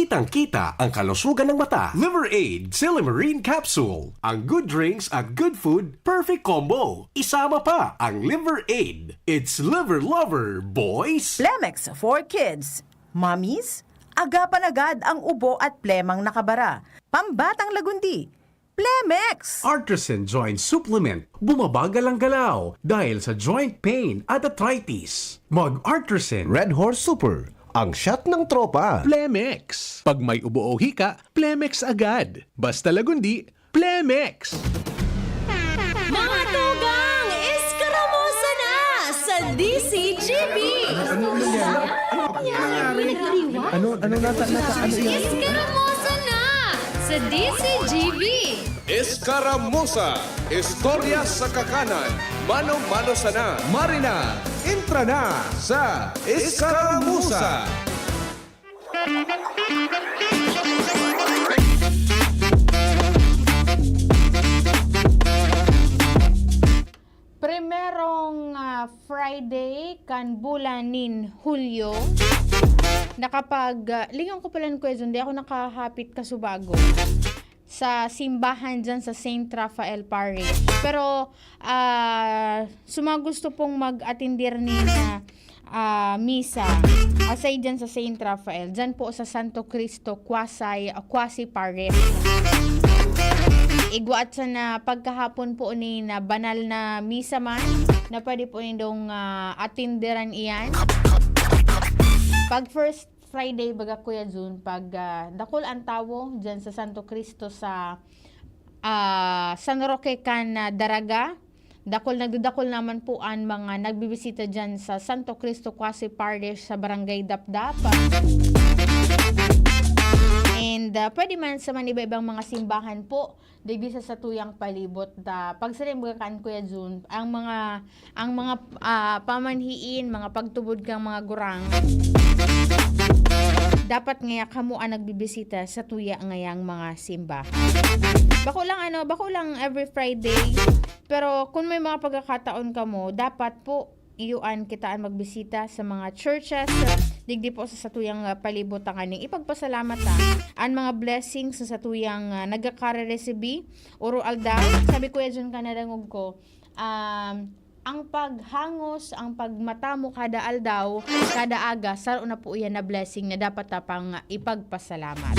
Kitang-kita ang kalusugan ng mata. Liver Aid Silimarine Capsule. Ang good drinks at good food, perfect combo. Isama pa ang Liver Aid. It's liver lover, boys! Plemex for kids. Mommies, agapan agad ang ubo at plemang nakabara. Pambatang lagundi. Plemex! Artisan Joint Supplement. Bumabagal ang galaw dahil sa joint pain at arthritis. Mag-Artisan Red Horse Super, ang shot ng tropa. Plemex. Pag may ubo o hika, Plemex agad. Basta lagundi, Plemex. Mga tugang, iskaramusa na sa DCGB! Iskaramusa na sa DCGB! Escaramuza, istorya sa kakanan, mano-mano sana. Marina, entra na sa Escaramuza. Primerong Friday kan bulan nin Hulyo, lingon ko pala ng kwezon, di ako nakahapit kasubago sa simbahan dyan sa St. Raphael Parish. Pero sumagusto pong mag-atindir ni na misa asay dyan sa St. Raphael. Dyan po sa Santo Cristo Quasi Parish. Igwaat sa na pagkahapon po ni na banal na misa man na pwede po nindong atindiran iyan. Pag first Friday baga Kuya Jun, pag dakol ang tawo dyan sa Santo Cristo sa San Roque kan Daraga, nagdudakol naman po ang mga nagbibisita dyan sa Santo Cristo Quasi Parish sa Barangay Dapdap. And pwede man sa iba-ibang mga simbahan po digdi sa tuyang palibot da pagsalimbakan Kuya Jun ang mga pamanhiin, mga pagtubod kang mga gurang, dapat ngaya kamo ang nagbibisita sa tuya ngayang mga simba. Bako lang every Friday, pero kung may mga pagkakataon kamo, dapat po iyuan kitaan magbisita sa mga churches digdi po sa satuyang palibot ang kaning ipagpasalamat ang mga blessings sa satuyang nagkakarereceive oro aldaw. Sabi ko yan kanadangog ko, ang paghangos, ang pagmatamo kada aldaw, kada aga, saro na po yan na blessing na dapat tapang ipagpasalamat.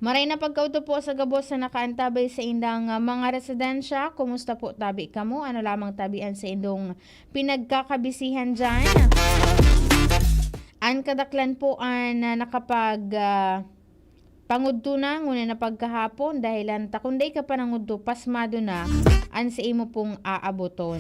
Maray na pagkauto po sa gabos sa nakaantabay sa indang mga residensya. Kumusta po tabi kamo? Ano lamang tabian sa indong pinagkakabisihan dyan? Ang kadaklan po ang nakapag pangudto na ngunit na pagkahapon dahilan takunday ka pa nangudto pasmado na an sa imo pong aaboton.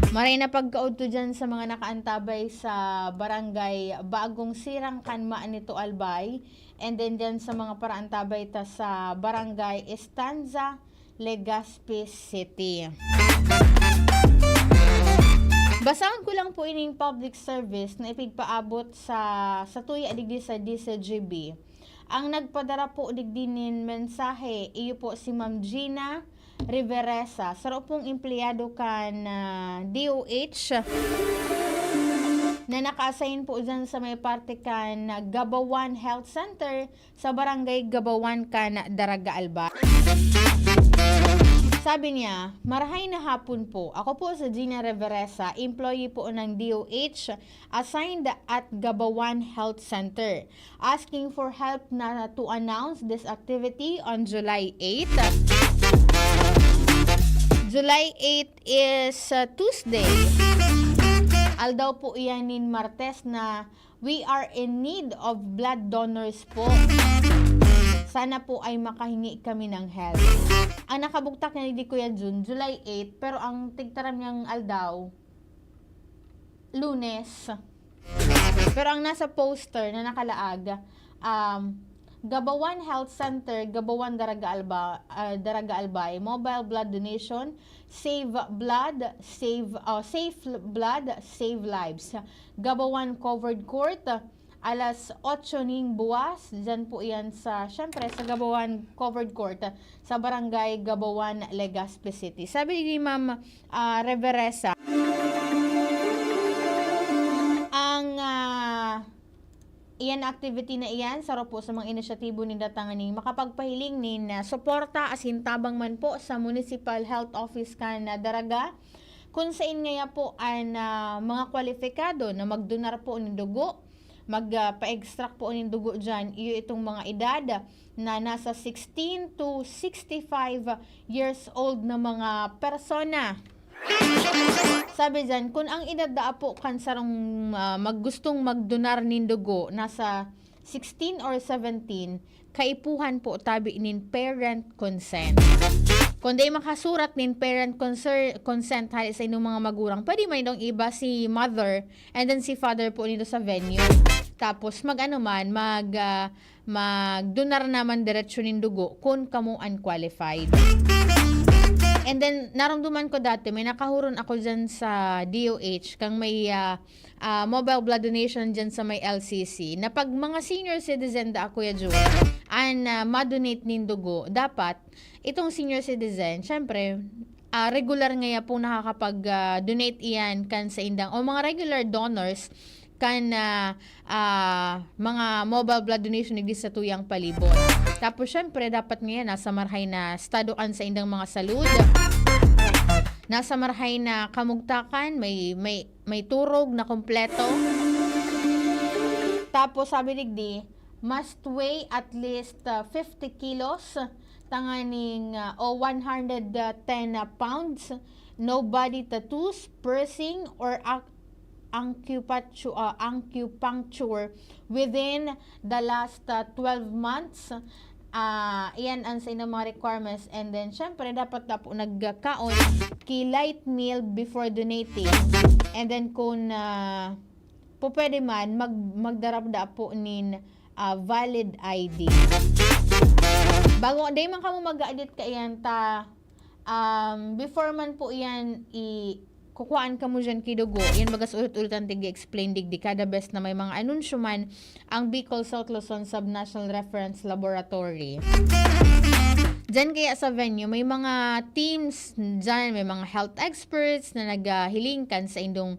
Maray na pagkaudto dyan sa mga nakaantabay sa barangay Bagong Sirang Kanma nito Albay, and then dyan sa mga paraantabay ta sa barangay Estanza, Legazpi City. Basahan ko lang po ining public service na ipigpaabot sa tuya digdi sa DCGB. Ang nagpadara po digdi nin mensahe, iyo po si Ma'am Gina Riveresa, saro pong empleyado kan DOH na naka-assign po dyan sa may parte kan Gabawan Health Center sa barangay Gabawan kan Daraga Alba. Sabi niya, marahay na hapon po. Ako po sa Gina Riveresa, employee po ng DOH assigned at Gabawan Health Center. Asking for help na to announce this activity on July 8. July 8 is Tuesday. Aldaw po iyanin Martes na we are in need of blood donors po. Sana po ay makahingi kami ng help. Ang nakabuktak na ni Kuya Jun, July 8, pero ang tigtaram niyang aldaw, Lunes. Pero ang nasa poster na nakalaag, Gabawan Health Center, Gabawan Daraga Albay, mobile blood donation, save blood, safe blood, save lives. Gabawan Covered Court, alas 8 ning buwas, dyan po yan syempre sa Gabawan Covered Court, sa Barangay Gabawan, Legazpi City. Sabi ni Ma'am Reveresa, iyan activity na iyan saro po sa mga inisyatibo ni datangan ni makapagpahiling ni na suporta asin tabang man po sa Municipal Health Office kan Daraga kung saan ngaya po ang mga kwalifikado na magdonar po ng dugo, magpa-extract po ng dugo dyan, iyo itong mga edad na nasa 16 to 65 years old na mga persona. Sabi dyan, kung ang edad da po kansarong maggustong magdonar nin dugo, nasa 16 or 17, kaipuhan po tabi nin parent consent. Kung di makasurat nin parent consent hali sa inyong mga magurang, pwede may dong iba si mother and then si father po nito sa venue. Tapos magdonar naman diretsyo nin dugo kung kamo unqualified. And then, naramdaman ko dati, may nakahuron ako dyan sa DOH, kang may mobile blood donation dyan sa may LCC, na pag mga senior citizen da ako ya Jewel, ma-donate nin dugo, dapat, itong senior citizen, syempre, regular ngaya po nakakapag-donate iyan kan sa indang, o mga regular donors, kan mga mobile blood donation ni sa tuyang palibot. Tapos syempre dapat ngayon nasa marhay na stadoan sa indang mga salud. Nasa marhay na kamugtakan, may turog na kompleto. Tapos sabi digdi, must weigh at least 50 kilos tanganing o 110 pounds. No body tattoos, piercing or acupuncture within the last 12 months. Iyan ang sa inyong mga requirements. And then, syempre, dapat na po nagkaon ki light meal before donating. And then, kung po pwede man, magdarabda po nin valid ID. Bago, day man ka mo mag-edit ka iyan before man po iyan kukuhaan ka mo dyan kidugo, yan bagas ulit-ulitan tig-explain digdi kada best na may mga anunsyo man ang Bicol South Luzon Subnational Reference Laboratory. Dyan kaya sa venue, may mga teams dyan, may mga health experts na naghilingkan sa indong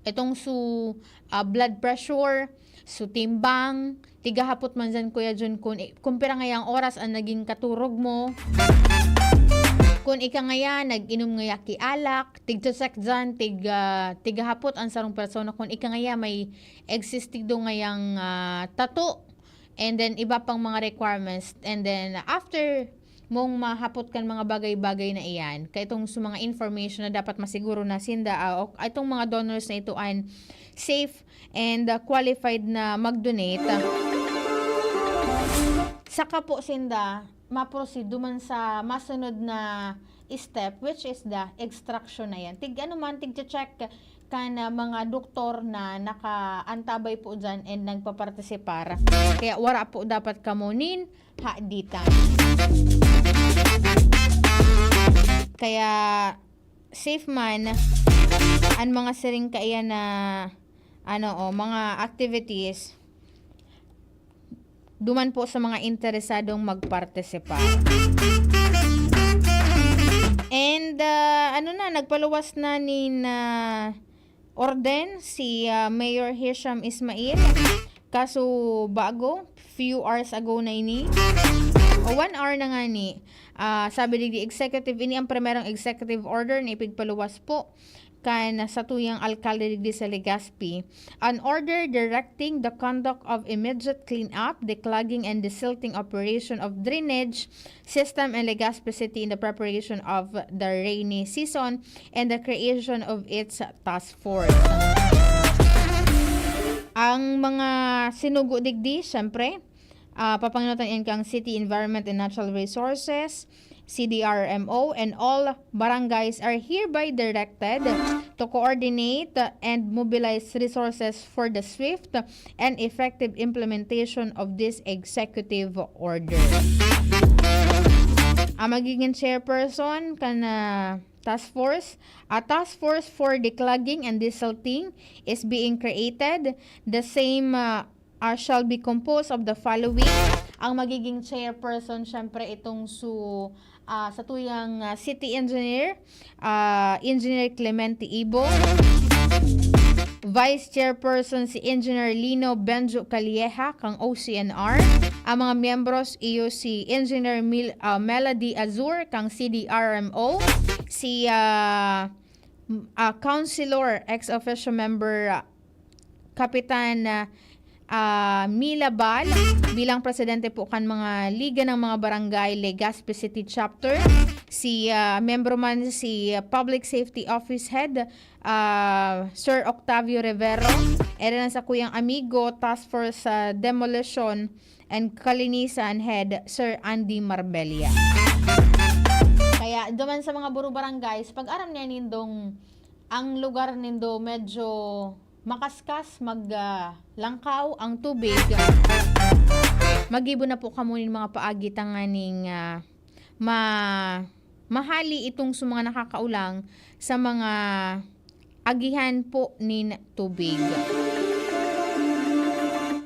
itong blood pressure, timbang, tigahapot man dyan kuya dyan kung pira ngayang oras ang naging katurog mo. Kung ika ngaya, nag-inom ngaya ki alak, tig-check dyan, tigahapot ang sarong persona. Kung ika ngaya, may existing do ngayang tato, and then iba pang mga requirements. And then, after mong mahapot kan mga bagay-bagay na iyan, kaya itong mga information na dapat masiguro na sinda, itong mga donors na ito ay safe and qualified na mag-donate, saka po sinda, ma-proceed duman sa masunod na step, which is the extraction na yan. Tig-check ka na mga doktor na nakaantabay po dyan and nagpapartisipar. Kaya wala po dapat kamunin haaditan. Kaya safe man ang mga siring kaya na mga activities duman po sa mga interesadong magpartisipa. And nagpaluwas na ni orden si Mayor Hisham Ismail. Kaso bago, few hours ago na ini. O 1 hour na nga ni. Sabi di executive, ini ang primerong executive order na ipigpaluwas po kan sa tuyang alkalde di sa Legazpi, an order directing the conduct of immediate cleanup, declogging and desilting operation of drainage system in Legazpi City in the preparation of the rainy season and the creation of its task force. Ang mga sinugo digdi, syempre, papanginutan yan kang City Environment and Natural Resources, CDRMO, and all barangays are hereby directed to coordinate and mobilize resources for the swift and effective implementation of this executive order. Ang magiging chairperson kana task force, a task force for declogging and desilting is being created. The same shall be composed of the following. Ang magiging chairperson, syempre itong sa tuyang city engineer, Engineer Clemente Ibo. Vice Chairperson si Engineer Lino Benjo Calieja kang OCNR. Ang mga miyembros iyo si Engineer Melody Azur kang CDRMO, si Councilor ex-officio member Kapitan Mila Bal bilang presidente po kan mga Liga ng mga Barangay Legazpi City Chapter. Si membro man si Public Safety Office Head Sir Octavio Rivero. Ere sa kuyang amigo Task Force Demolition and Kalinisan Head Sir Andy Marbella. Kaya duman sa mga buro barangays, pag-aram niya nindong ang lugar nindo medyo makaskas, maglangkaw ang tubig, magibo na po kamunin mga paagi tanganing mahali itong sa mga nakakaulang sa mga agihan po nin tubig.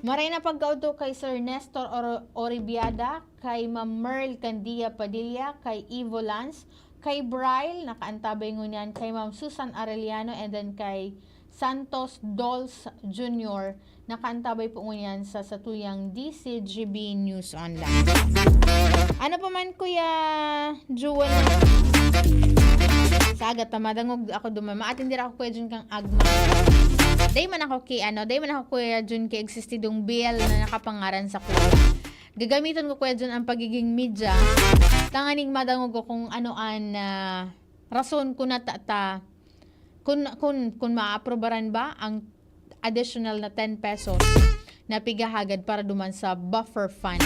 Maray na pagkauto kay Sir Nestor Oribiada, kay Ma'am Merl Candia Padilla, kay Evo Lance, kay Bryle, nakaantabay ngunyan, kay Ma'am Susan Arellano, and then kay Santos Dols Jr. Nakaantabay po ngunyan sa satuyang DCGB News Online. Ano pa man Kuya Jewel? Sagat tamadangog ako duman. Maatindir ako Kuya Jun kang agma. Day man ako Kuya Jun kay existidong bill na nakapangaran sa kuya. Gagamiton ko Kuya Jun ang pagiging media. Tanganing madangog ko kung anoan rason ko na kung ma-aprobaran ba ang additional na 10 pesos na pigahagad para duman sa buffer fund.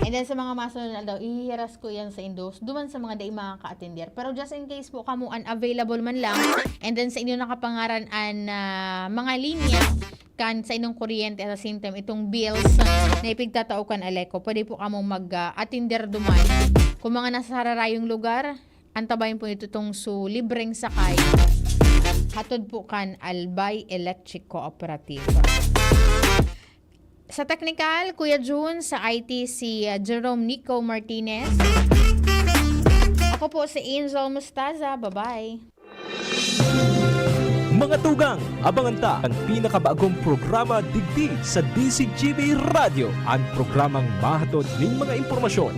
And then sa mga masunod na daw, ihiras ko yan sa Indos, duman sa mga day makaka-attender. Pero just in case po kamo unavailable man lang, and then sa inyo nakapangaran mga linya, kan sa inyong kuryente at the same time itong bills na ipigtatao kan Aleco, pwede po kamo mag-attender duman. Kung mga nasa hararayong lugar, antabayin po ito itong libreng sakay. Hatod po kan Albay Electric Cooperative. Sa technical, Kuya June, sa IT si Jerome Nico Martinez. Ako po si Angel Mustaza. Bye-bye. Mga tugang, abangan ta ang pinakabagong programa digdi sa DCGB Radio. Ang programang mahatod ng mga impormasyon,